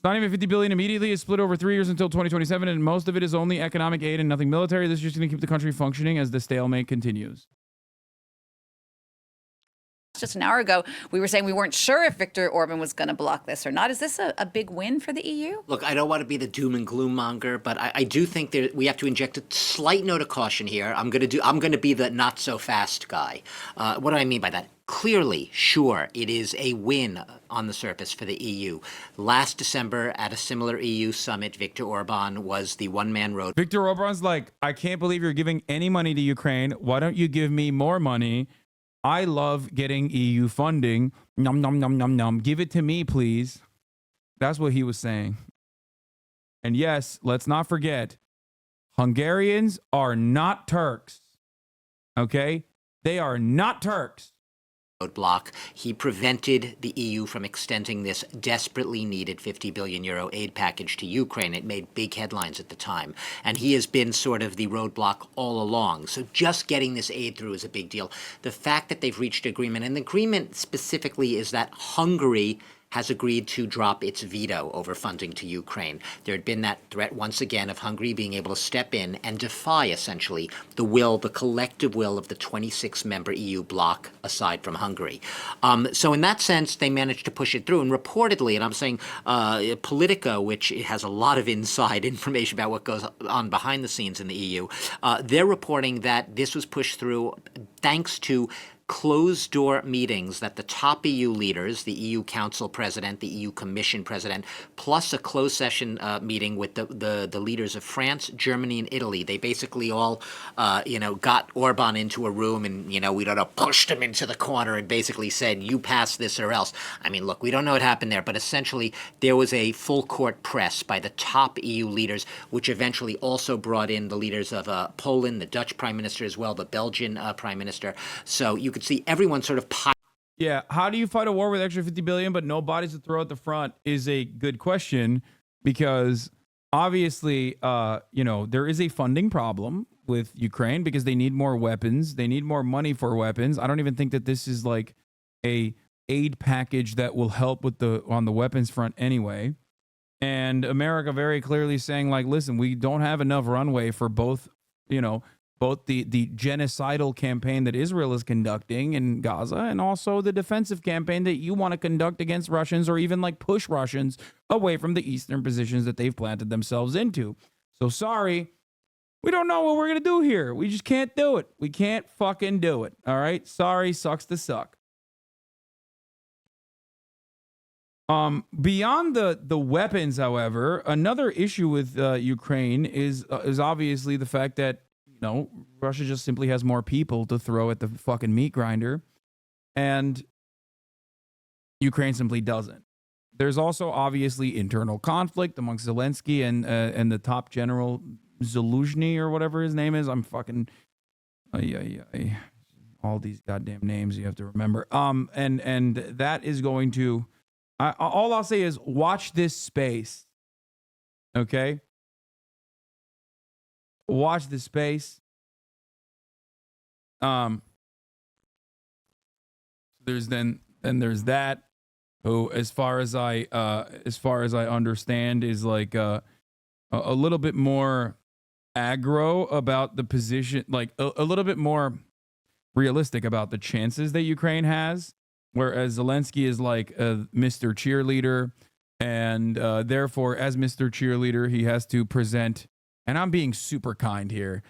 not even 50 billion immediately. It's split over 3 years until 2027, and most of it is only economic aid and nothing military. This is just going to keep the country functioning as the stalemate continues. Just an hour ago, we were saying we weren't sure if Viktor Orban was going to block this or not. Is this a big win for the EU? Look, I don't want to be the doom and gloom monger, but I do think we have to inject a slight note of caution here. I'm going to be the not so fast guy. What do I mean by that? Clearly, sure, it is a win on the surface for the EU. Last December, at a similar EU summit, Viktor Orban was the one-man road. Viktor Orban's like, I can't believe you're giving any money to Ukraine. Why don't you give me more money? I love getting EU funding. Nom, nom, nom, nom, nom. Give it to me, please. That's what he was saying. And yes, let's not forget, Hungarians are not Turks. Okay? They are not Turks. Roadblock. He prevented the EU from extending this desperately needed 50 billion euro aid package to Ukraine. It made big headlines at the time. And he has been sort of the roadblock all along. So just getting this aid through is a big deal. The fact that they've reached agreement, and the agreement specifically is that Hungary has agreed to drop its veto over funding to Ukraine. There had been that threat once again of Hungary being able to step in and defy essentially the collective will of the 26-member EU bloc aside from Hungary. So in that sense, they managed to push it through. And reportedly, and I'm saying Politico, which has a lot of inside information about what goes on behind the scenes in the EU, they're reporting that this was pushed through thanks to closed-door meetings that the top EU leaders, the EU Council President, the EU Commission President, plus a closed-session meeting with the leaders of France, Germany, and Italy. They basically all, got Orban into a room and, we don't know, pushed him into the corner and basically said, you pass this or else. I mean, look, we don't know what happened there, but essentially there was a full-court press by the top EU leaders, which eventually also brought in the leaders of Poland, the Dutch Prime Minister as well, the Belgian Prime Minister. So you could see everyone sort of Yeah, how do you fight a war with extra 50 billion but no bodies to throw at the front is a good question, because obviously, there is a funding problem with Ukraine because they need more weapons. They need more money for weapons. I don't even think that this is like a aid package that will help with on the weapons front anyway. And America very clearly saying like, listen, we don't have enough runway for both the genocidal campaign that Israel is conducting in Gaza and also the defensive campaign that you want to conduct against Russians, or even like push Russians away from the eastern positions that they've planted themselves into. So sorry, we don't know what we're going to do here. We just can't do it. We can't fucking do it. All right. Sorry, sucks to suck. Beyond the weapons, however, another issue with Ukraine is obviously the fact that Russia just simply has more people to throw at the fucking meat grinder, and Ukraine simply doesn't. There's also obviously internal conflict amongst Zelensky and the top general Zaluzhny or whatever his name is. I'm fucking all these goddamn names you have to remember. And that is going to. All I'll say is watch this space. Okay. Watch this space. There's there's that, who, as far as I understand, is like a little bit more aggro about the position, like a little bit more realistic about the chances that Ukraine has, whereas Zelensky is like Mr. Cheerleader, and therefore, as Mr. Cheerleader, he has to present. And I'm being super kind here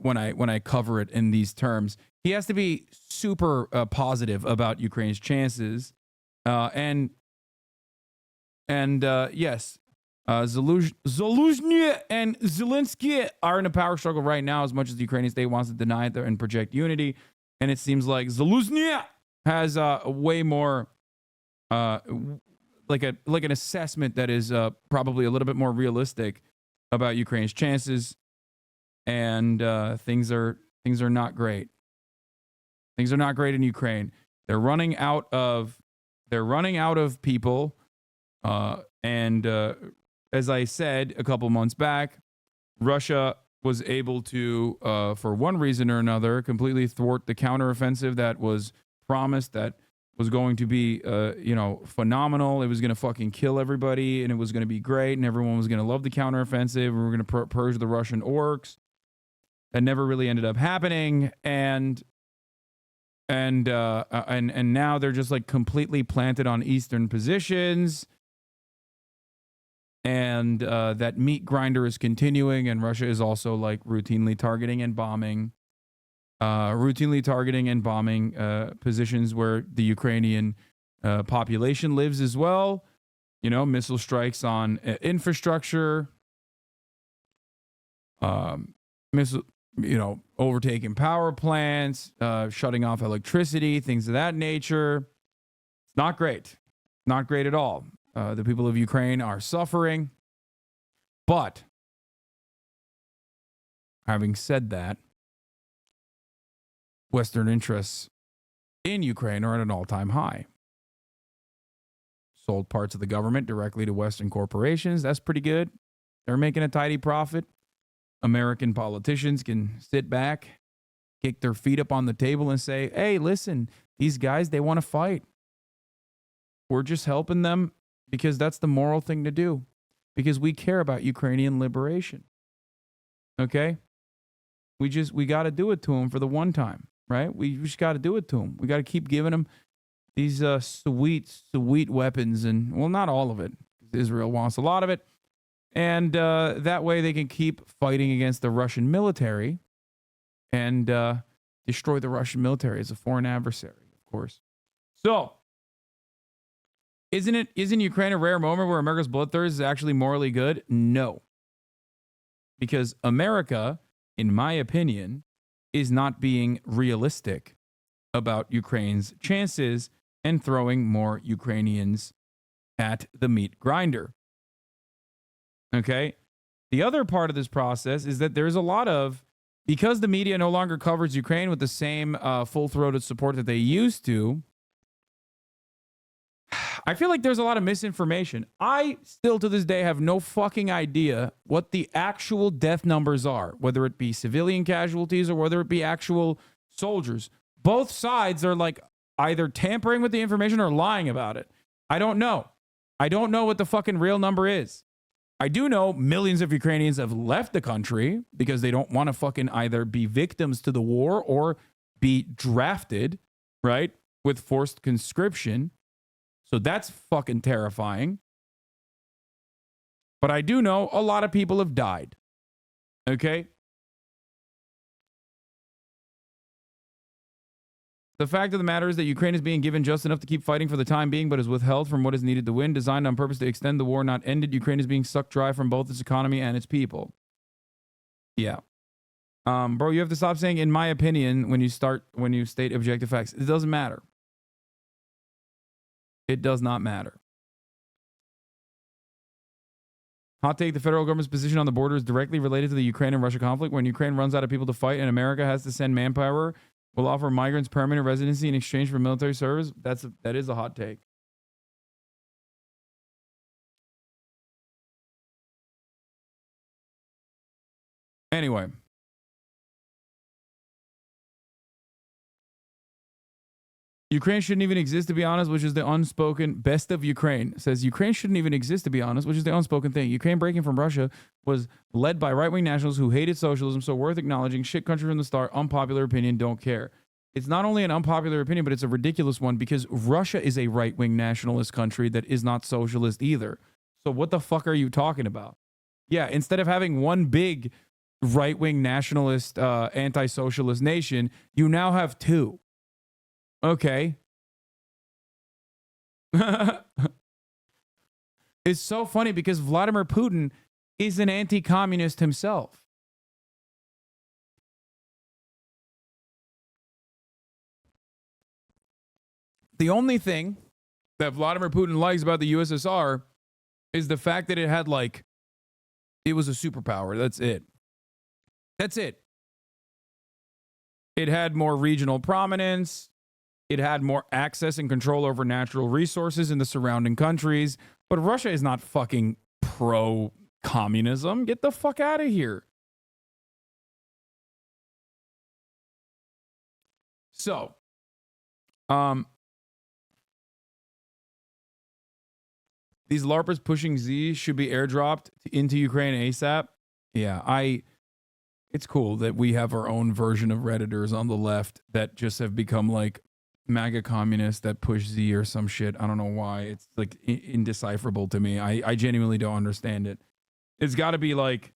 when I cover it in these terms. He has to be super positive about Ukraine's chances. Yes, Zaluzhny and Zelensky are in a power struggle right now, as much as the Ukrainian state wants to deny it and project unity. And it seems like Zaluzhny has a way more like an assessment that is probably a little bit more realistic about Ukraine's chances, and things are not great. Things are not great in Ukraine. They're running out of people, and as I said a couple months back, Russia was able to, for one reason or another, completely thwart the counteroffensive that was promised, that was going to be, phenomenal. It was going to fucking kill everybody, and it was going to be great, and everyone was going to love the counteroffensive. We were going to purge the Russian orcs. That never really ended up happening, and now they're just like completely planted on eastern positions, and that meat grinder is continuing, and Russia is also like routinely targeting and bombing positions where the Ukrainian population lives as well. Missile strikes on infrastructure, overtaking power plants, shutting off electricity, things of that nature. It's not great. Not great at all. The people of Ukraine are suffering. But having said that, Western interests in Ukraine are at an all-time high. Sold parts of the government directly to Western corporations. That's pretty good. They're making a tidy profit. American politicians can sit back, kick their feet up on the table and say, hey, listen, these guys, they want to fight. We're just helping them because that's the moral thing to do, because we care about Ukrainian liberation. Okay? We got to do it to them for the one time, right? We just got to do it to them. We got to keep giving them these sweet weapons, and, well, not all of it. Israel wants a lot of it. And that way they can keep fighting against the Russian military and destroy the Russian military as a foreign adversary, of course. So, isn't Ukraine a rare moment where America's bloodthirst is actually morally good? No. Because America, in my opinion, is not being realistic about Ukraine's chances and throwing more Ukrainians at the meat grinder. Okay. The other part of this process is that there's a lot of, because the media no longer covers Ukraine with the same full-throated support that they used to, I feel like there's a lot of misinformation. I still to this day have no fucking idea what the actual death numbers are, whether it be civilian casualties or whether it be actual soldiers. Both sides are like either tampering with the information or lying about it. I don't know. I don't know what the fucking real number is. I do know millions of Ukrainians have left the country because they don't want to fucking either be victims to the war or be drafted, right, with forced conscription. So that's fucking terrifying. But I do know a lot of people have died. Okay? The fact of the matter is that Ukraine is being given just enough to keep fighting for the time being, but is withheld from what is needed to win, designed on purpose to extend the war, not end it. Ukraine is being sucked dry from both its economy and its people. Yeah. Bro, you have to stop saying, in my opinion, when you state objective facts. It doesn't matter. It does not matter. Hot take, the federal government's position on the border is directly related to the Ukraine and Russia conflict. When Ukraine runs out of people to fight and America has to send manpower, will offer migrants permanent residency in exchange for military service. That is a hot take. Anyway. Ukraine shouldn't even exist, to be honest, which is the unspoken best of Ukraine. Says Ukraine shouldn't even exist, to be honest, which is the unspoken thing. Ukraine breaking from Russia was led by right-wing nationals who hated socialism, so worth acknowledging. Shit country from the start. Unpopular opinion, don't care. It's not only an unpopular opinion, but it's a ridiculous one because Russia is a right-wing nationalist country that is not socialist either. So what the fuck are you talking about? Yeah, instead of having one big right-wing nationalist, anti-socialist nation, you now have two. Okay. It's so funny because Vladimir Putin is an anti-communist himself. The only thing that Vladimir Putin likes about the USSR is the fact that it had it was a superpower. That's it. That's it. It had more regional prominence. It had more access and control over natural resources in the surrounding countries. But Russia is not fucking pro-communism. Get the fuck out of here. So, these LARPers pushing Z should be airdropped into Ukraine ASAP. Yeah, it's cool that we have our own version of Redditors on the left that just have become like MAGA communists that push Z or some shit. I don't know why. It's like indecipherable to me. I genuinely don't understand it. It's got to be like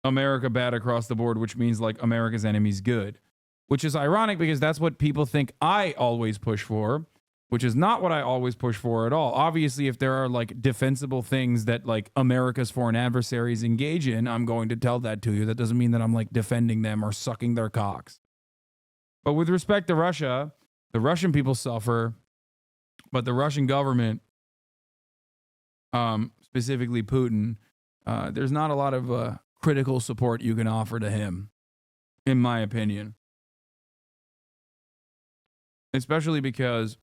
America bad across the board, which means like America's enemies good, which is ironic because that's what people think I always push for, which is not what I always push for at all. Obviously, if there are like defensible things that like America's foreign adversaries engage in, I'm going to tell that to you. That doesn't mean that I'm like defending them or sucking their cocks. But with respect to Russia, the Russian people suffer, but the Russian government, specifically Putin, there's not a lot of critical support you can offer to him, in my opinion. Especially because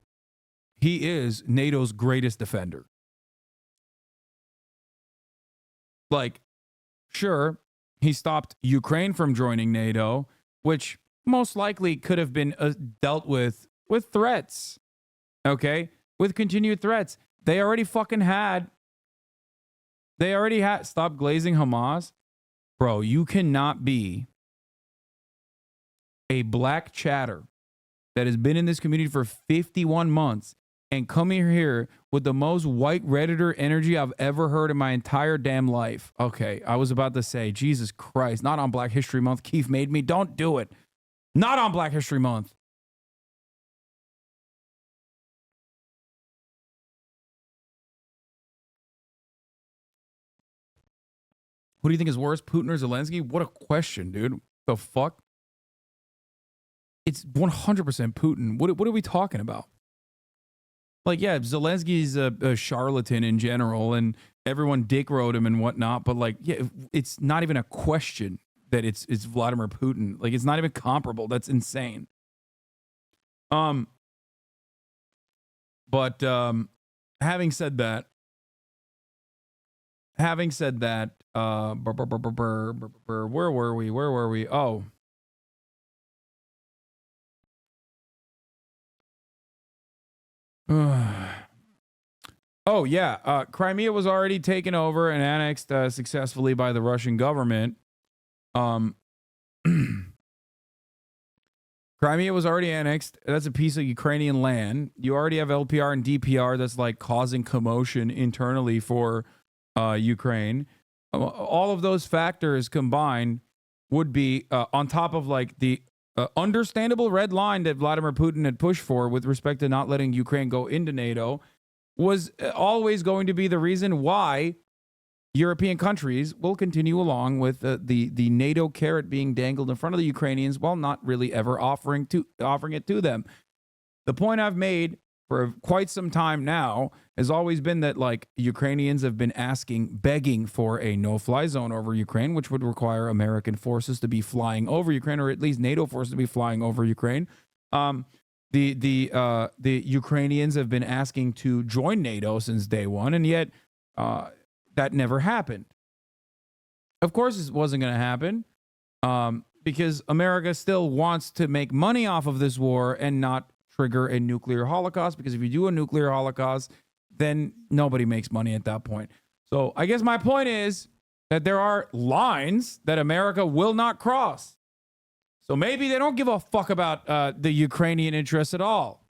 he is NATO's greatest defender. Like, sure, he stopped Ukraine from joining NATO, which most likely could have been dealt with threats. Okay? With continued threats. They already had. Stop glazing Hamas. Bro, you cannot be a black chatter that has been in this community for 51 months and come here with the most white Redditor energy I've ever heard in my entire damn life. Okay, I was about to say, Jesus Christ, not on Black History Month. Keith made me. Don't do it. Not on Black History Month. Who do you think is worse, Putin or Zelensky? What a question, dude. The fuck? It's 100% Putin. What are we talking about? Like, yeah, Zelensky's a charlatan in general, and everyone dick rode him and whatnot. But like, yeah, it's not even a question that it's Vladimir Putin. Like, it's not even comparable. That's insane. But having said that, where were we? Oh, yeah. Crimea was already taken over and annexed successfully by the Russian government. Crimea was already annexed. That's a piece of Ukrainian land. You already have LPR and DPR that's like causing commotion internally for Ukraine. All of those factors combined would be on top of like the understandable red line that Vladimir Putin had pushed for with respect to not letting Ukraine go into NATO was always going to be the reason why European countries will continue along with the NATO carrot being dangled in front of the Ukrainians while not really ever offering it to them. The point I've made for quite some time now has always been that like Ukrainians have been begging for a no-fly zone over Ukraine, which would require American forces to be flying over Ukraine, or at least NATO forces to be flying over Ukraine. The Ukrainians have been asking to join NATO since day one, and yet that never happened. Of course, it wasn't going to happen because America still wants to make money off of this war and not trigger a nuclear holocaust, because if you do a nuclear holocaust, then nobody makes money at that point. So I guess my point is that there are lines that America will not cross. So maybe they don't give a fuck about the Ukrainian interests at all.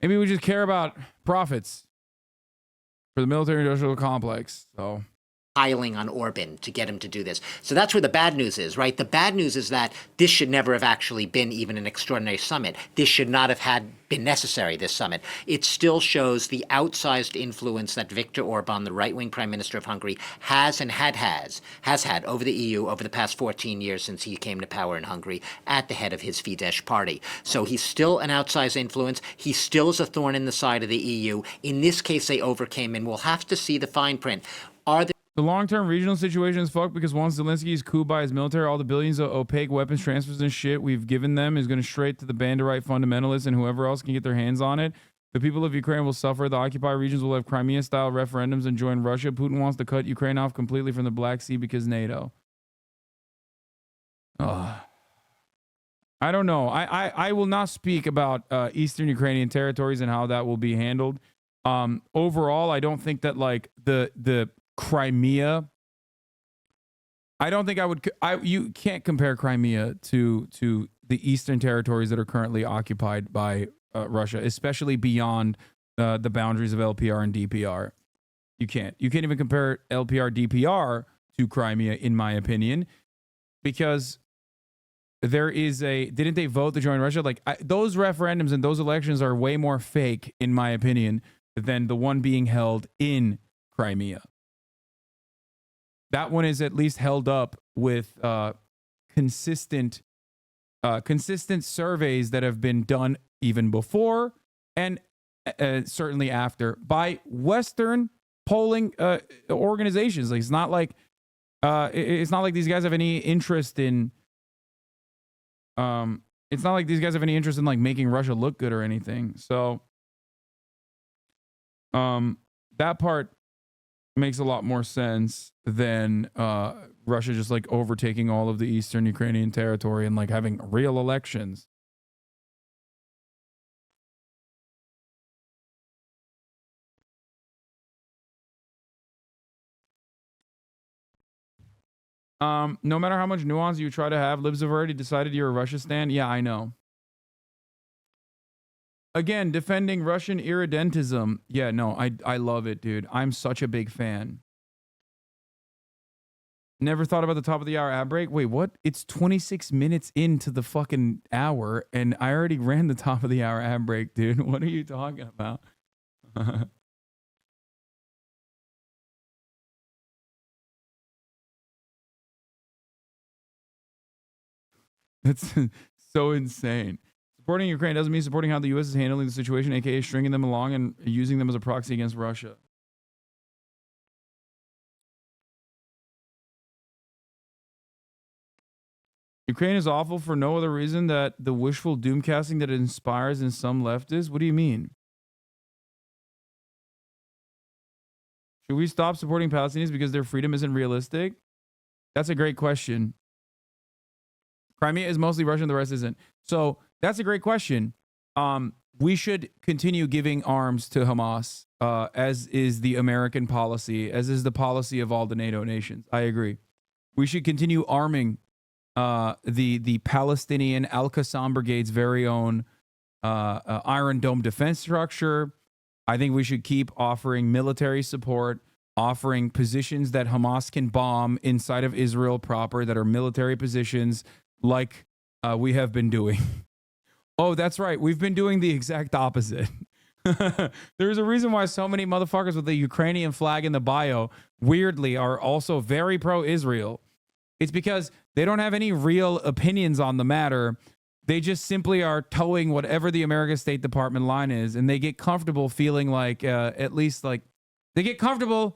Maybe we just care about profits for the military-industrial complex. So piling on Orban to get him to do this. So that's where the bad news is, right? The bad news is that this should never have actually been even an extraordinary summit. This should not have been necessary, this summit. It still shows the outsized influence that Viktor Orban, the right-wing prime minister of Hungary, has had over the EU over the past 14 years since he came to power in Hungary at the head of his Fidesz party. So he's still an outsized influence. He still is a thorn in the side of the EU. In this case, they overcame, and we'll have to see the fine print. The long-term regional situation is fucked because once Zelensky is couped by his military, all the billions of opaque weapons transfers and shit we've given them is going to straight to the Banderite fundamentalists and whoever else can get their hands on it. The people of Ukraine will suffer. The occupied regions will have Crimea-style referendums and join Russia. Putin wants to cut Ukraine off completely from the Black Sea because NATO. I don't know. I will not speak about Eastern Ukrainian territories and how that will be handled. Overall, I don't think that like the Crimea. I don't think I would. You can't compare Crimea to the Eastern territories that are currently occupied by Russia, especially beyond the boundaries of LPR and DPR. You can't. You can't even compare LPR DPR to Crimea, in my opinion, because there is a. Didn't they vote to join Russia? Like those referendums and those elections are way more fake, in my opinion, than the one being held in Crimea. That one is at least held up with consistent surveys that have been done even before and certainly after by Western polling organizations. Like it's not like these guys have any interest in. It's not like these guys have any interest in like making Russia look good or anything. So, that part makes a lot more sense than Russia just like overtaking all of the Eastern Ukrainian territory and like having real elections. No matter how much nuance you try to have, libs have already decided you're a Russia stan. Yeah, I know. Again, defending Russian irredentism. Yeah, no, I love it, dude. I'm such a big fan. Never thought about the top of the hour ad break. Wait, what? It's 26 minutes into the fucking hour, and I already ran the top of the hour ad break, dude. What are you talking about? That's so insane. Supporting Ukraine doesn't mean supporting how the U.S. is handling the situation, aka stringing them along and using them as a proxy against Russia. Ukraine is awful for no other reason that the wishful doomcasting that it inspires in some leftists. What do you mean? Should we stop supporting Palestinians because their freedom isn't realistic? That's a great question. Crimea is mostly Russian, the rest isn't. So that's a great question. We should continue giving arms to Hamas, as is the American policy, as is the policy of all the NATO nations. I agree. We should continue arming the Palestinian Al-Qassam Brigade's very own Iron Dome defense structure. I think we should keep offering military support, offering positions that Hamas can bomb inside of Israel proper that are military positions like we have been doing. Oh, that's right. We've been doing the exact opposite. There's a reason why so many motherfuckers with the Ukrainian flag in the bio weirdly are also very pro-Israel. It's because they don't have any real opinions on the matter. They just simply are towing whatever the American State Department line is, and they get comfortable feeling like, at least like, they get comfortable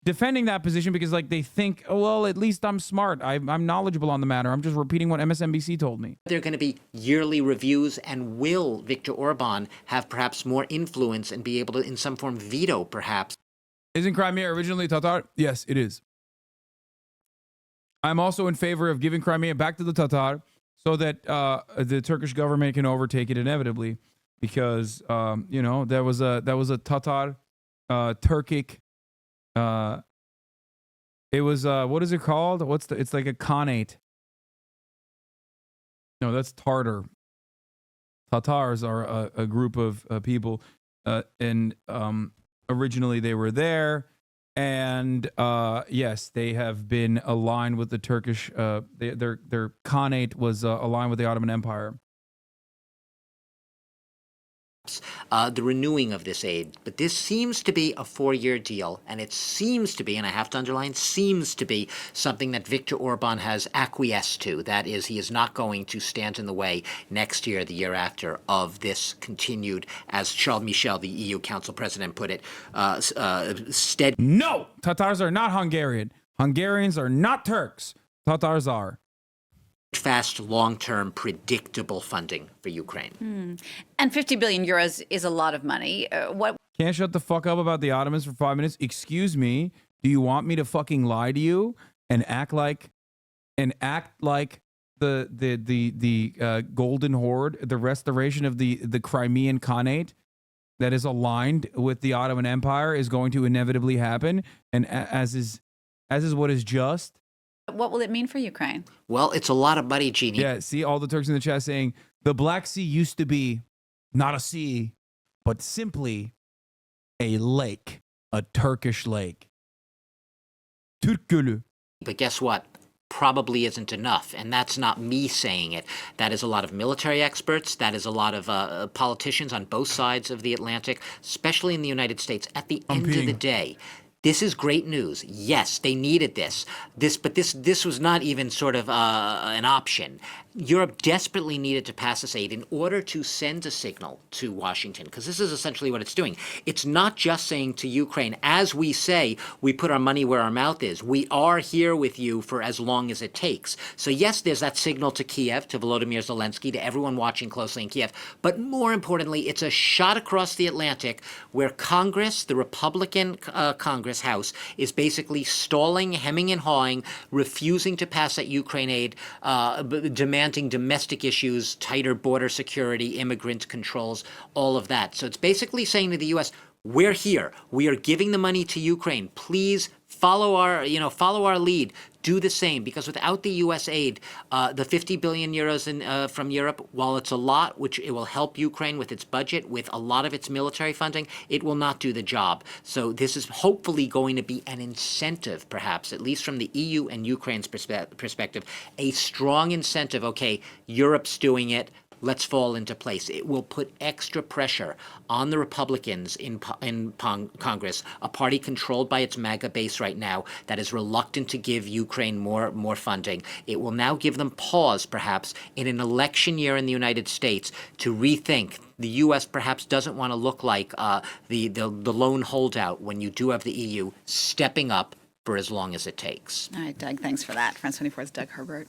defending that position because like they think, oh, well, at least I'm smart. I'm knowledgeable on the matter. I'm just repeating what MSNBC told me. There are going to be yearly reviews, and will Viktor Orban have perhaps more influence and be able to, in some form, veto perhaps? Isn't Crimea originally Tatar? Yes, it is. I'm also in favor of giving Crimea back to the Tatar so that the Turkish government can overtake it inevitably, because you know, that was a Tatar Turkic. It was what is it called? It's like a Khanate. No, that's Tartar. Tatars are a group of people, and originally they were there, and yes, they have been aligned with the Turkish. Their Khanate was aligned with the Ottoman Empire. The renewing of this aid. But this seems to be a 4-year deal, and it seems to be, and I have to underline, seems to be something that Viktor Orban has acquiesced to. That is, he is not going to stand in the way next year, the year after, of this continued, as Charles Michel, the EU Council President, put it, steady. No! Tatars are not Hungarian. Hungarians are not Turks. Tatars are. Fast, long-term, predictable funding for Ukraine. And 50 billion euros is a lot of money. What? Can't shut the fuck up about the Ottomans for 5 minutes. Excuse me. Do you want me to fucking lie to you and act like the Golden Horde, the restoration of the Crimean Khanate that is aligned with the Ottoman Empire is going to inevitably happen, and as is what is just. What will it mean for Ukraine? Well, it's a lot of money, Jeannie. Yeah, see all the Turks in the chat saying the Black Sea used to be not a sea, but simply a lake, a Turkish lake. Türk Gölü. But guess what? Probably isn't enough. And that's not me saying it. That is a lot of military experts. That is a lot of politicians on both sides of the Atlantic, especially in the United States. At the end of the day, this is great news. Yes, they needed this. But this was not even sort of an option. Europe desperately needed to pass this aid in order to send a signal to Washington, because this is essentially what it's doing. It's not just saying to Ukraine, as we say, we put our money where our mouth is. We are here with you for as long as it takes. So yes, there's that signal to Kiev, to Volodymyr Zelensky, to everyone watching closely in Kiev. But more importantly, it's a shot across the Atlantic where Congress, the Republican Congress House, is basically stalling, hemming and hawing, refusing to pass that Ukraine aid, demanding domestic issues, tighter border security, immigrant controls, all of that. So it's basically saying to the U.S., we're here. We are giving the money to Ukraine. Please follow our lead. Do the same, because without the U.S. aid, the 50 billion euros from Europe, while it's a lot, which it will help Ukraine with its budget, with a lot of its military funding, it will not do the job. So this is hopefully going to be an incentive, perhaps, at least from the EU and Ukraine's perspective, a strong incentive. Okay, Europe's doing it. Let's fall into place. It will put extra pressure on the Republicans in Congress, a party controlled by its MAGA base right now that is reluctant to give Ukraine more funding. It will now give them pause, perhaps, in an election year in the United States to rethink. The U.S. perhaps doesn't want to look like the lone holdout when you do have the EU stepping up for as long as it takes. All right, Doug, thanks for that. France 24's Doug Herbert.